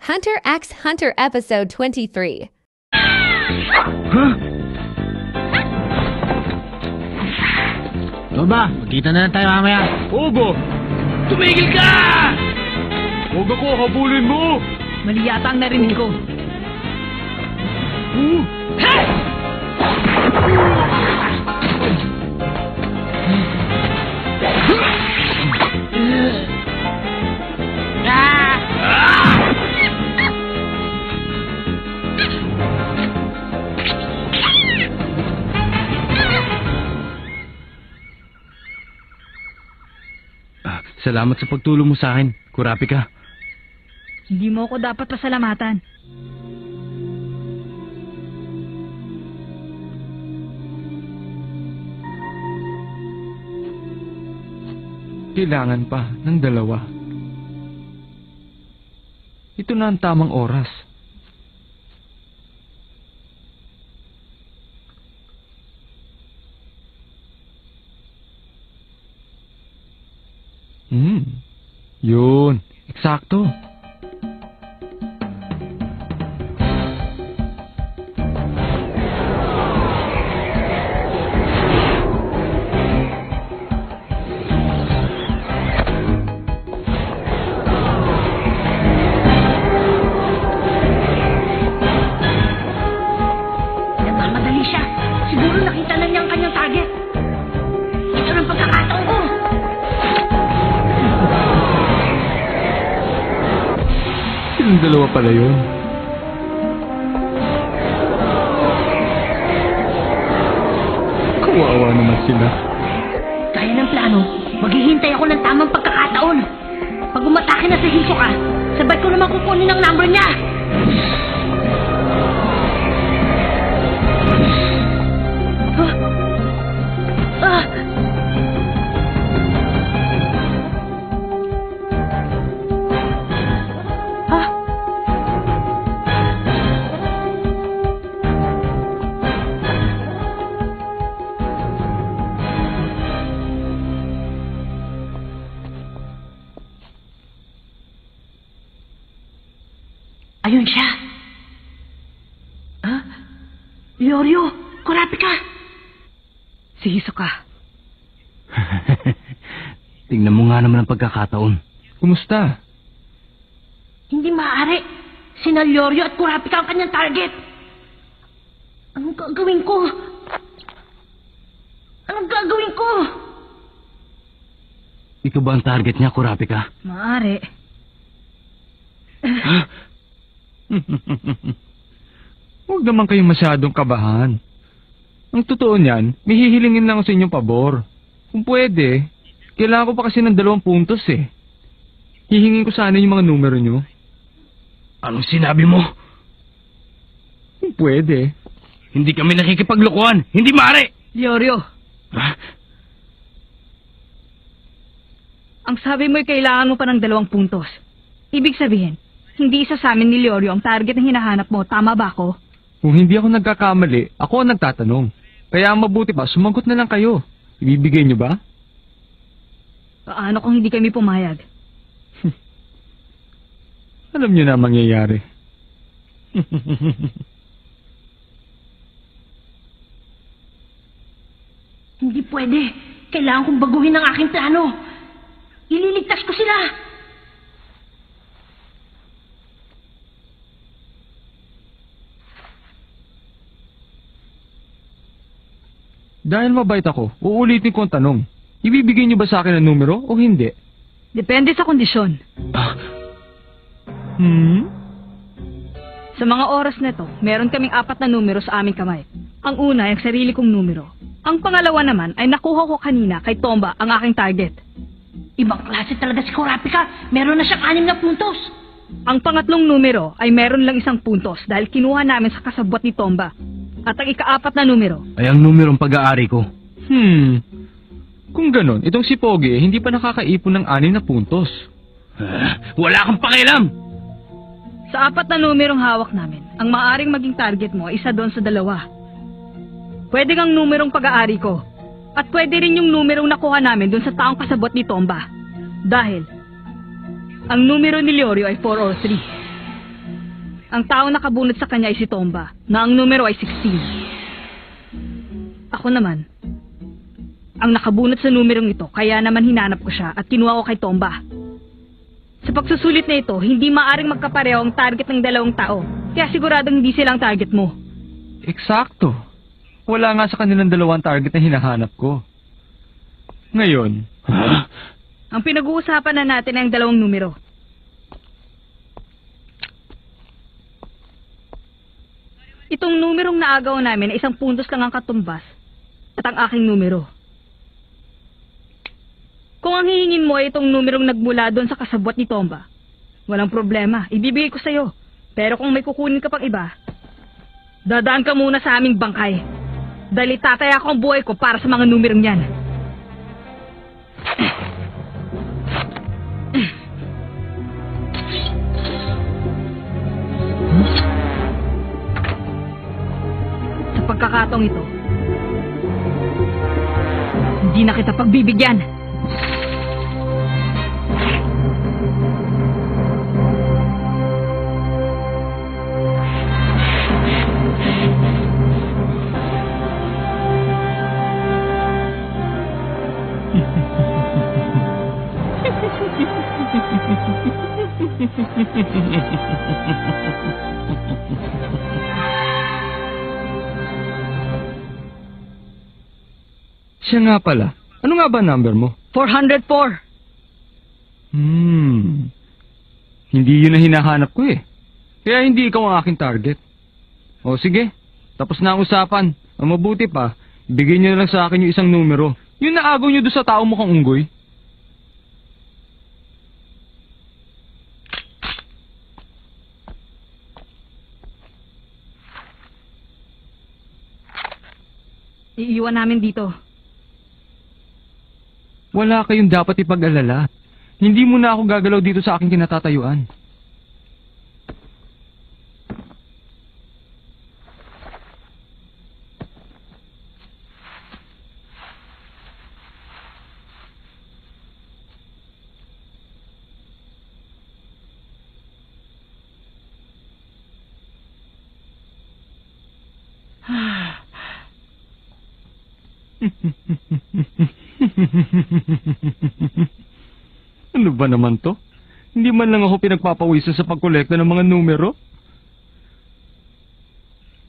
Hunter x Hunter Episode 23. Huh? Tomba, magkita na lang tayo mamaya. Ogo! Tumigil ka! Huwag ako, habulin mo! Mali yata ang narinig ko. Hey! Salamat sa pagtulong mo sa akin, Kurapika. Hindi mo ako dapat pasalamatan. Kailangan pa ng dalawa. Ito na ang tamang oras. Yun. Eksakto. Nagmamadali siya. Siguro nakita na niya ang kanyang target. Ito ng pagkakataon ko. Silang dalawa pala yun. Kawawa naman sila. Kaya ng plano, maghihintay ako ng tamang pagkakataon. Pag umatake na si Hisoka, sabay ko naman kukunin ang number niya. Ayun siya. Leorio, Kurapika. Si Hisoka. Tingnan mo nga naman ang pagkakataon. Kumusta? Hindi maaari. Sina Leorio at Kurapika ang kanyang target. Anong gagawin ko? Anong gagawin ko? Ikaw ba ang target niya, Kurapika? Maaari. Huwag naman kayong masyadong kabahan. Ang totoo niyan, may hihilingin lang ako sa inyong pabor. Kung pwede, kailangan ko pa kasi ng 2 puntos eh. Hihingin ko sana yung mga numero nyo. Anong sinabi mo? Kung pwede. Hindi kami nakikipaglokohan. Hindi maaari! Leorio, Ha? ang sabi mo'y kailangan mo pa ng 2 puntos. Ibig sabihin, hindi isa sa amin ni Leorio ang target na hinahanap mo. Tama ba ako? Kung hindi ako nagkakamali, ako ang nagtatanong. Kaya ang mabuti pa, sumagot na lang kayo. Ibibigay nyo ba? Paano kung hindi kami pumayag? Alam nyo na ang mangyayari. Hindi pwede. Kailangan kong baguhin ang aking plano. Ililigtas ko sila. Dahil mabait ako, uulitin ko ang tanong. Ibibigay nyo ba sa akin ang numero o hindi? Depende sa kondisyon. Sa mga oras na to, meron kaming 4 na numero sa aming kamay. Ang una ay ang sarili kong numero. Ang pangalawa naman ay nakuha ko kanina kay Tomba, ang aking target. Ibang klase talaga si Kurapika. Meron na siyang 6 na puntos. Ang pangatlong numero ay meron lang 1 puntos dahil kinuha namin sa kasabwat ni Tomba. At ang ika-4 na numero Ay ang numerong pag-aari ko. Kung ganon, itong si Pogi hindi pa nakakaipon ng 6 na puntos. Wala kang pakialam! Sa 4 na numerong hawak namin, ang maaaring maging target mo ay isa doon sa 2. Pwede kang numerong pag-aari ko. At pwede rin yung numerong nakuha namin doon sa taong kasabot ni Tomba. Dahil, ang numero ni Leorio ay 403. Ang taong nakabunot sa kanya ay si Tomba, na ang numero ay 16. Ako naman, ang nakabunot sa numerong ito, kaya naman hinanap ko siya at kinuha ko kay Tomba. Sa pagsusulit na ito, hindi maaring magkapareho ang target ng dalawang tao, kaya siguradong hindi silang target mo. Eksakto. Wala nga sa kanilang dalawang target na hinahanap ko. Ngayon, Ang pinag-uusapan na natin ay ang dalawang numero. Itong numerong naagaw namin ay 1 puntos lang ang katumbas at ang aking numero. Kung ang hihingin mo ay itong numerong nagmula doon sa kasabwat ni Tomba, walang problema, ibibigay ko sa'yo. Pero kung may kukunin ka pang iba, dadaan ka muna sa aming bangkay. Dahil itataya ko ang buhay ko para sa mga numerong yan. Sa pagkakataong ito, hindi na kita pagbibigyan. siya nga pala. Ano nga ba number mo? 404. Hindi yun na hinahanap ko eh. Kaya hindi ikaw ang aking target. O sige, tapos na ang usapan. Ang mabuti pa, bigay niyo na lang sa akin yung isang numero. Yung naagaw niyo doon sa tao mukhang unggoy. Iiwan namin dito. Wala kayong dapat ipag-alala. Hindi mo na ako gagalaw dito sa aking kinatatayuan. Ano ba naman to? Hindi man lang ako pinagpapawisan sa pagkolekta ng mga numero.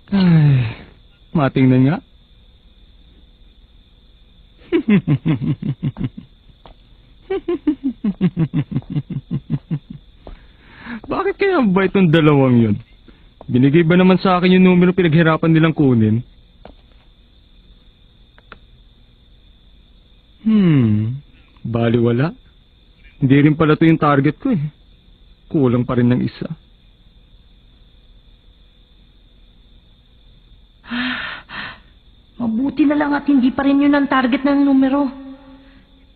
Ay, matingnan nga. Bakit kaya ba itong dalawang yun? Binigay ba naman sa akin yung numero pinaghirapan nilang kunin? Baliwala. Hindi rin pala to yung target ko eh. Kulang pa rin ng isa. Mabuti na lang at hindi pa rin yun ang target ng numero.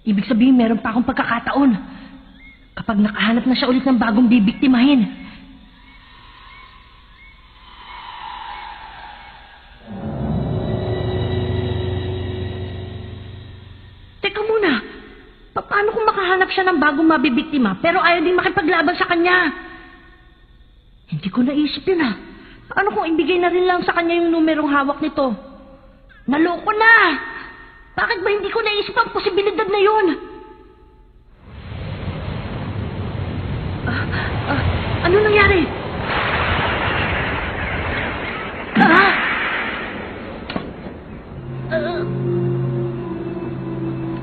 Ibig sabihin meron pa akong pagkakataon. Kapag nakahanap na siya ulit ng bagong bibiktimahin. Teka muna. Paano kung makahanap siya ng bagong mabibiktima pero ayaw din makipaglaban sa kanya? Hindi ko naisip yun ah. Paano kung ibigay na rin lang sa kanya yung numerong hawak nito? Naloko na! Bakit ba hindi ko naisip ang posibilidad na yun? Ano nangyari?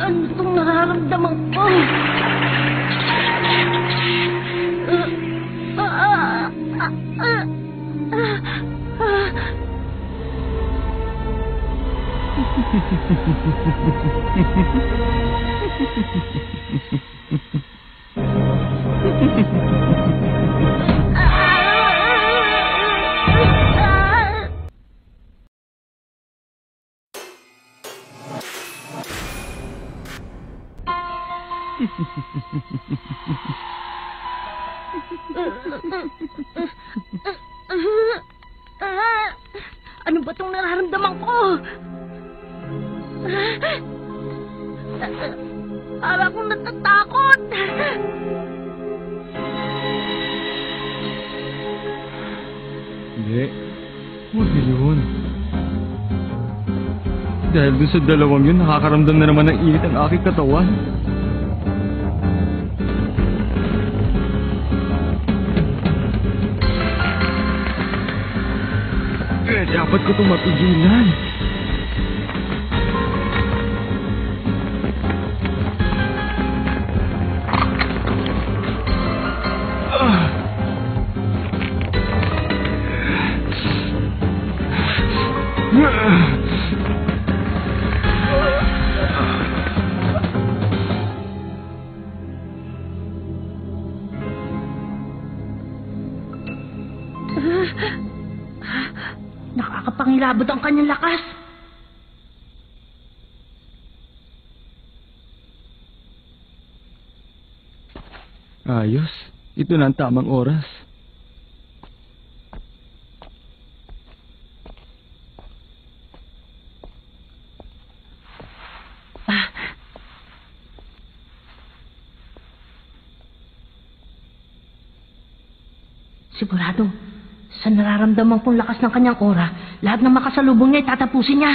Ano itong nararamdaman ko? Ano ba itong nararamdaman ko? Para akong natatakot. Hindi. Huwag yun. Dahil dun sa dalawang yun, nakakaramdam na naman ng init ang aking katawan. Dapat ko itong mapigilan. Nakakapangilabot ang kanyang lakas. Ayos. Ito na ang tamang oras. Sigurado, sa nararamdaman kong lakas ng kanyang aura, lahat ng makasalubong niya ay tatapusin niya.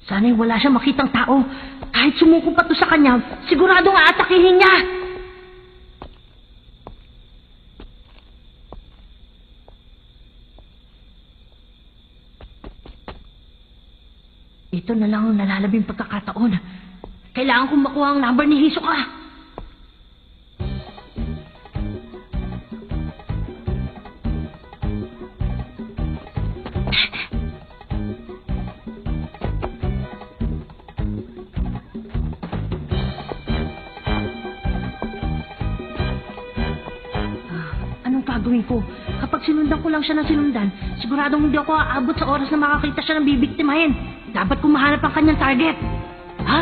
Sana'y wala siyang makitang tao. Kahit sumuko pa to sa kanya, siguradong aatakihin niya. Ito na lang ang nalalabing pagkakataon. Kailangan kong makuha ang number ni Hisoka. Anong gagawin ko? Kapag sinundan ko lang siya ng sinundan, siguradong hindi ako aabot sa oras na makakita siya ng bibiktimahin. Dapat kong mahanap ang kanyang target. Ha?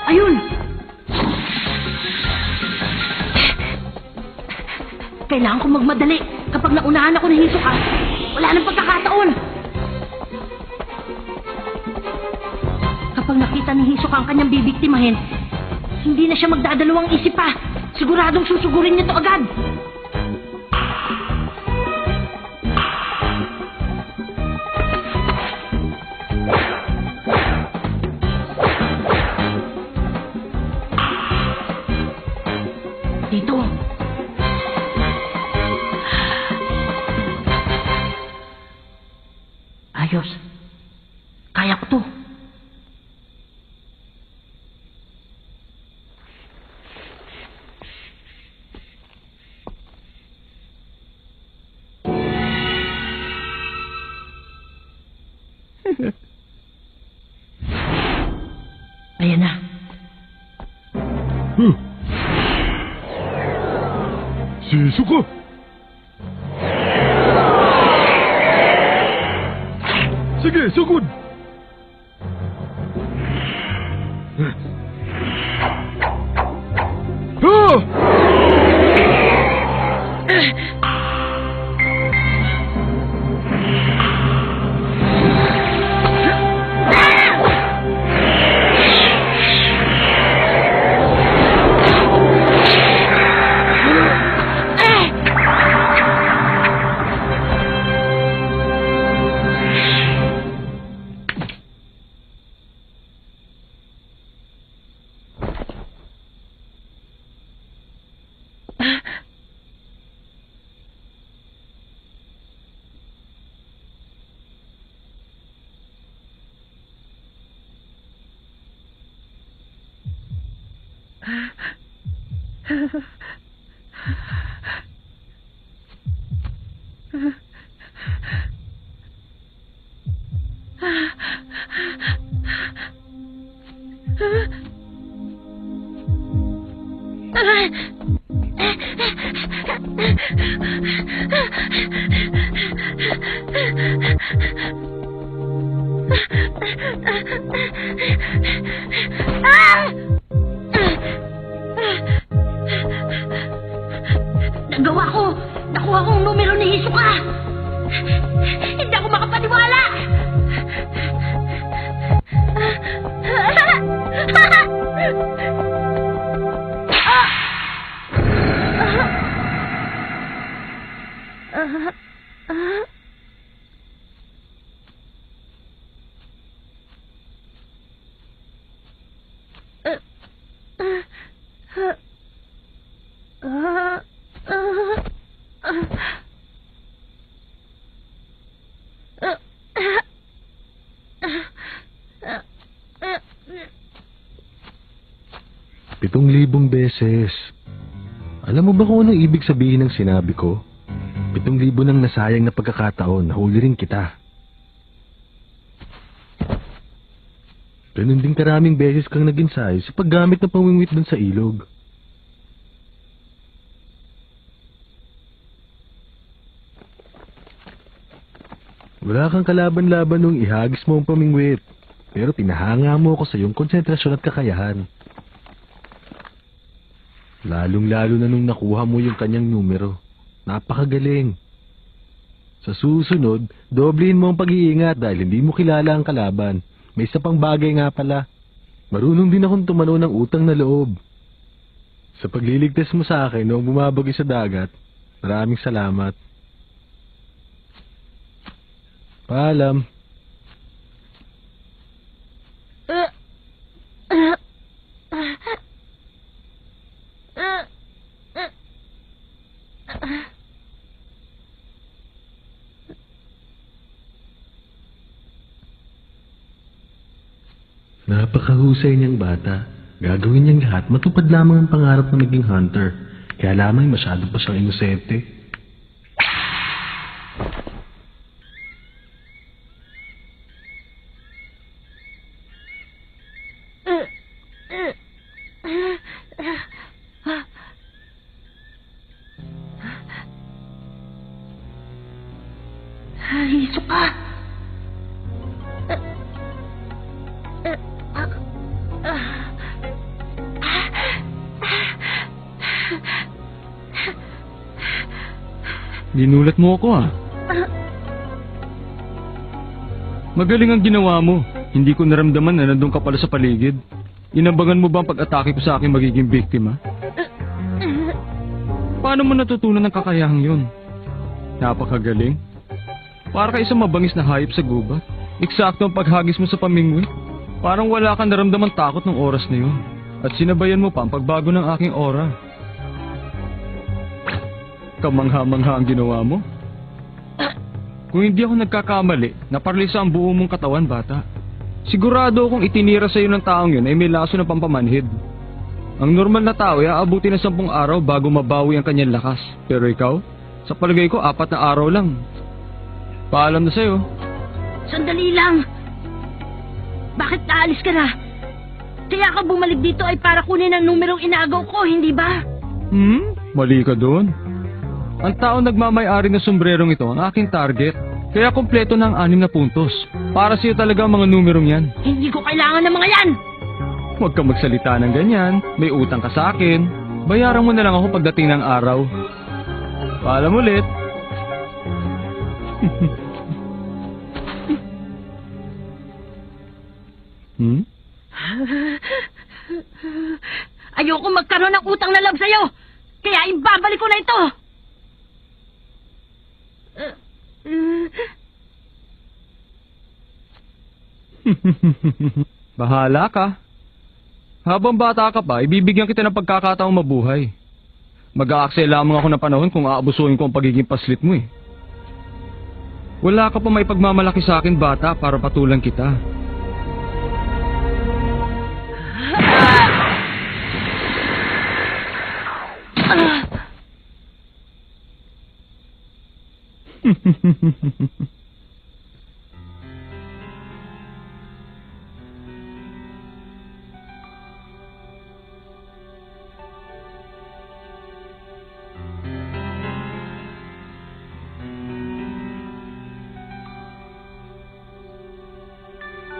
Ayun! Kailangan kong magmadali. Kapag naunahan ako ng Hisoka, wala nang pagkakataon. Kapag nakita ni Hisoka ang kanyang bibiktimahin, hindi na siya magdadalawang isip pa. Siguradong susugurin niya to agad. Dito. Ayos. Kaya ko to. Ayan na. Hisoka! Sige, sugod! Hindi ako makapaniwala! ₱7,000 beses. Alam mo ba kung anong ibig sabihin ng sinabi ko? 7,000 nang nasayang na pagkakataon, nahuli rin kita. Ganun din karaming beses kang nag-ensayo sa paggamit ng pamingwit dun sa ilog. Wala kang kalaban-laban nung ihagis mo ang pamingwit. Pero pinahanga mo ako sa iyong konsentrasyon at kakayahan. Lalong-lalo na nung nakuha mo yung kanyang numero. Napakagaling. Sa susunod, doblehin mo ang pag-iingat dahil hindi mo kilala ang kalaban. May isa pang bagay nga pala. Marunong din akong tumano ng utang na loob. Sa pagliligtas mo sa akin noong bumabagay sa dagat, maraming salamat. Paalam. Napakahusay niyang bata. Gagawin niyang lahat, matupad lamang ang pangarap na maging hunter. Kaya lamang masyado pa siyang inosente. Ay, suka! Ginulat mo ako Magaling ang ginawa mo. Hindi ko naramdaman na nandun ka pala sa paligid. Inabangan mo ba ang pag-atake ko sa aking magiging biktima? Paano mo natutunan ng kakayahang yun? Napakagaling. Para ka isang mabangis na hayop sa gubat. Eksakto ang paghagis mo sa pamingwi. Parang wala kang naramdamang takot ng oras na yun. At sinabayan mo pa ang pagbago ng aking aura. Kamangha-mangha ang ginawa mo. Kung hindi ako nagkakamali, naparalisa ang buo mong katawan, bata. Sigurado akong itinira sa iyo ng taong yun ay may laso ng pampamanhid. Ang normal na tao ay aabuti ng 10 araw bago mabawi ang kanyang lakas. Pero ikaw, sa palagay ko 4 na araw lang. Paalam na sa'yo. Sandali lang! Bakit naalis ka na? Kaya ka bumalik dito ay para kunin ang numerong inagaw ko, hindi ba? Mali ka doon. Ang taong nagmamay-ari ng sombrerong ito ang aking target. Kaya kompleto ng 6 na puntos. Para sa'yo talaga ang mga numerong yan. Hindi ko kailangan ng mga yan! Huwag kang magsalita ng ganyan. May utang ka sa akin. Bayaran mo na lang ako pagdating ng araw. Paalam ulit. Ayoko magkaroon ng utang na loob sa'yo! Kaya ibabalik ko na ito! Bahala ka. Habang bata ka pa, ibibigyan kita ng pagkakataong mabuhay. Mag-aaksaya lamang ako ng panahon kung aabusuhin ko ang pagiging paslit mo Wala ka pa may pagmamalaki sa akin, bata, para patulan kita.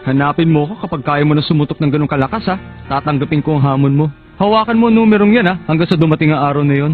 Hanapin mo ko kapag kaya mo na sumutok ng ganong kalakas Tatanggapin ko ang hamon mo. Hawakan mo ang numerong yan hanggang sa dumating ang araw na yon.